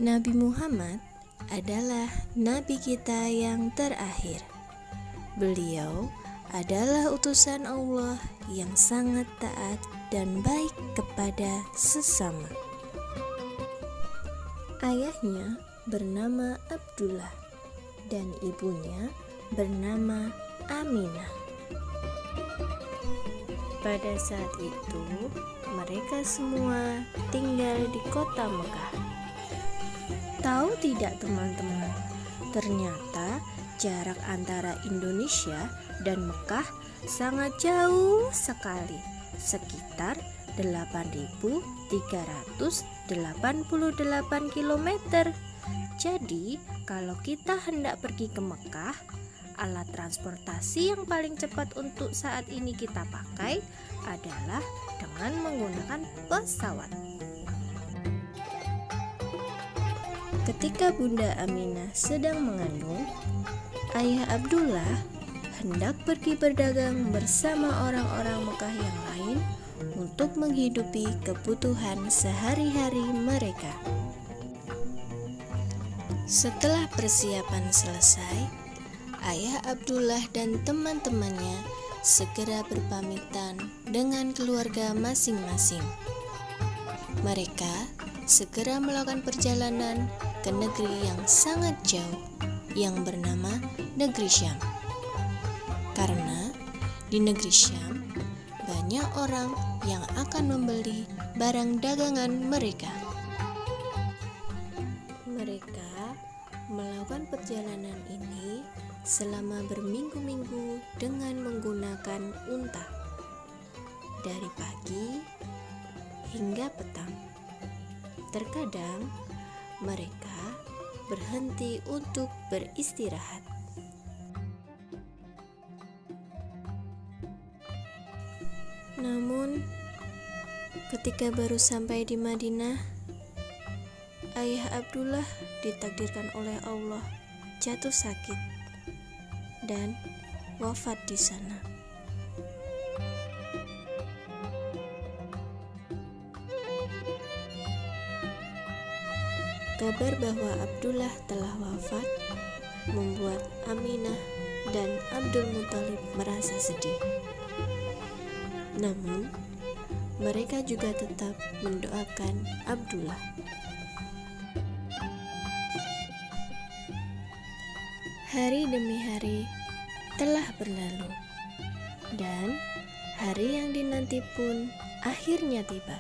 Nabi Muhammad adalah nabi kita yang terakhir. Beliau adalah utusan Allah yang sangat taat dan baik kepada sesama. Ayahnya bernama Abdullah dan ibunya bernama Aminah. Pada saat itu, mereka semua tinggal di kota Mekah. Tahu tidak teman-teman, ternyata jarak antara Indonesia dan Mekah sangat jauh sekali, sekitar 8.388 km. Jadi, kalau kita hendak pergi ke Mekah, alat transportasi yang paling cepat untuk saat ini kita pakai adalah dengan menggunakan pesawat. Ketika Bunda Aminah sedang mengandung, Ayah Abdullah hendak pergi berdagang bersama orang-orang Mekah yang lain untuk menghidupi kebutuhan sehari-hari mereka. Setelah persiapan selesai, Ayah Abdullah dan teman-temannya segera berpamitan dengan keluarga masing-masing. Mereka segera melakukan perjalanan ke negeri yang sangat jauh yang bernama negeri Syam. Karena di negeri Syam banyak orang yang akan membeli barang dagangan mereka. Mereka melakukan perjalanan ini selama berminggu-minggu dengan menggunakan unta dari pagi hingga petang. Terkadang mereka berhenti untuk beristirahat. Namun, ketika baru sampai di Madinah, Ayah Abdullah ditakdirkan oleh Allah jatuh sakit dan wafat di sana. Kabar bahwa Abdullah telah wafat membuat Aminah dan Abdul Muthalib merasa sedih. Namun, mereka juga tetap mendoakan Abdullah. Hari demi hari telah berlalu, dan hari yang dinanti pun akhirnya tiba.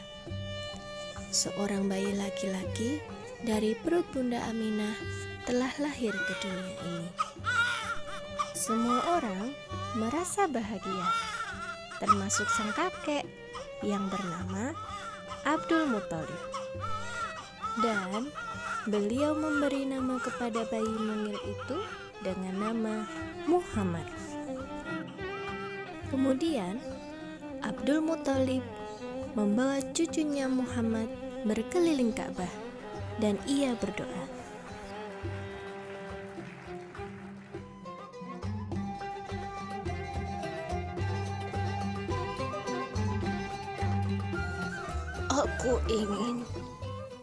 Seorang bayi laki-laki dari perut Bunda Aminah telah lahir ke dunia ini. Semua orang merasa bahagia, termasuk sang kakek yang bernama Abdul Muthalib. Dan beliau memberi nama kepada bayi mungil itu dengan nama Muhammad. Kemudian Abdul Muthalib membawa cucunya Muhammad berkeliling Ka'bah dan ia berdoa, "Aku ingin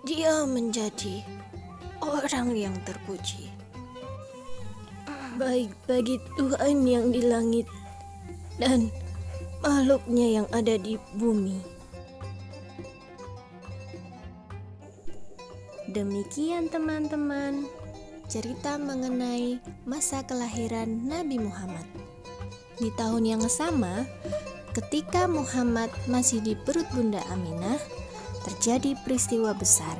dia menjadi orang yang terpuji, baik bagi Tuhan yang di langit dan makhluknya yang ada di bumi." Demikian teman-teman, cerita mengenai masa kelahiran Nabi Muhammad. Di tahun yang sama, ketika Muhammad masih di perut Bunda Aminah, terjadi peristiwa besar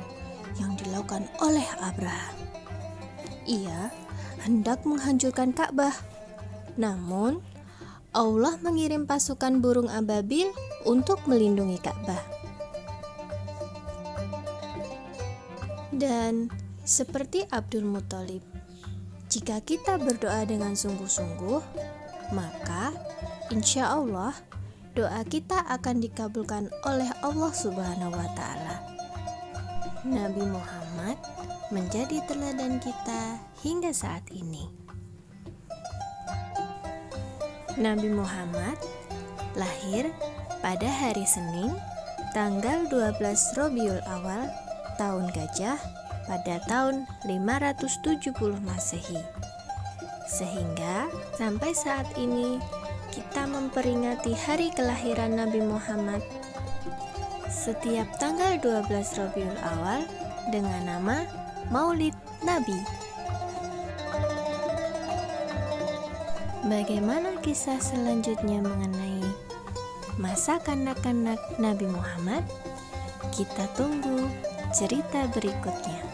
yang dilakukan oleh Abraha. Ia hendak menghancurkan Ka'bah. Namun, Allah mengirim pasukan burung ababil untuk melindungi Ka'bah. Dan seperti Abdul Muthalib, jika kita berdoa dengan sungguh-sungguh, maka insya Allah doa kita akan dikabulkan oleh Allah Subhanahu wa Ta'ala. Nabi Muhammad menjadi teladan kita hingga saat ini. Nabi Muhammad lahir pada hari Senin, tanggal 12 Rabiul Awal tahun Gajah pada tahun 570 Masehi. Sehingga sampai saat ini kita memperingati hari kelahiran Nabi Muhammad setiap tanggal 12 Rabiul Awal dengan nama Maulid Nabi. Bagaimana kisah selanjutnya mengenai masa kanak-kanak Nabi Muhammad? Kita tunggu cerita berikutnya.